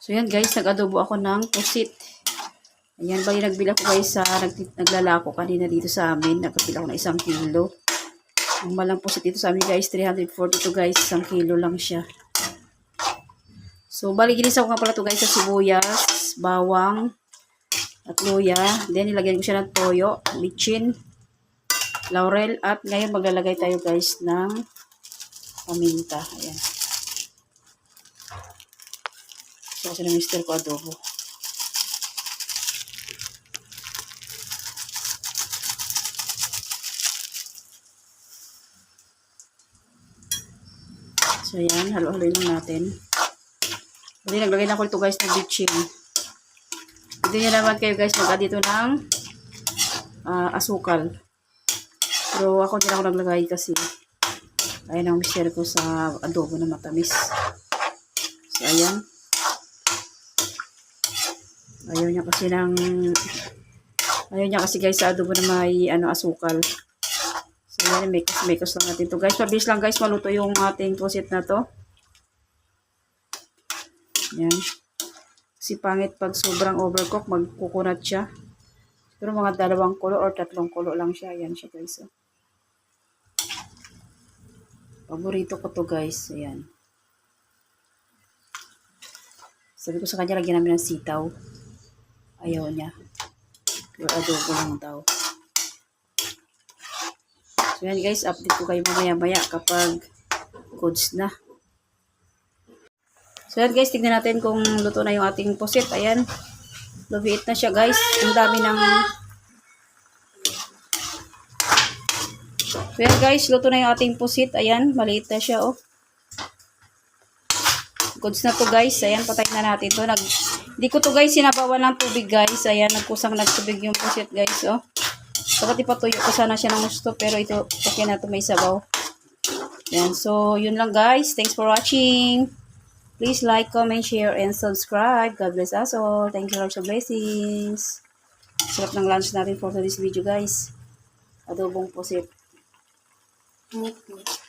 So yan guys, nag-adobo ako ng pusit. Ayan, bali nagbila ko guys sa naglalako kanina dito sa amin. Nagpila ko na 1 kilo. Ang malang pusit dito sa amin guys, 342 guys. 1 kilo lang siya. So bali ginisa ko nga pala to guys sa sibuyas, bawang, at luya. Then nilagyan ko siya ng toyo, litsin, laurel. At ngayon maglalagay tayo guys ng paminta. Ayan. So, kasi ng mister ko adobo. So, yan. Halo-haloy lang natin. Hindi, naglagay na ko ito guys ng bitchin. Hindi nyo naman kayo guys mag-add dito ng asukal. Pero ako din ako naglagay kasi ayun ang mister ko sa adobo na matamis. So, ayan. Ayaw niya kasi guys sa adobo na may asukal. So yan, make-us lang natin to guys. Pabilis lang guys maluto yung ating pusit na to. Yan. Kasi pangit pag sobrang overcook, magkukunat siya. Pero mga 2 kulo or 3 kulo lang siya. Ayan siya guys. Oh. Paborito ko to guys. Ayan. Sabi ko sa kanya, lagyan namin ng sitaw. Ayaw niya. Pero adobo lang daw. So yan guys, update ko kayo mamaya-maya kapag goods na. So yan guys, tignan natin kung luto na yung ating pusit. Ayan. Lumiit na siya guys. Ang dami ng... So yan guys, luto na yung ating pusit. Ayan, maliit na siya oh. Goods na to guys. Ayan, patay na natin to. Di ko to guys sinabawan ng tubig guys. Ayan, nagkusang nagtubig yung pusit guys. Oh. Dapat ipatuyo ko sana siya ng gusto. Pero ito, okay na to, may sabaw. Ayan, so yun lang guys. Thanks for watching. Please like, comment, share, and subscribe. God bless us all. Thank you Lord for blessings. Sarap ng lunch natin for today's video guys. Adobong pusit. Okay.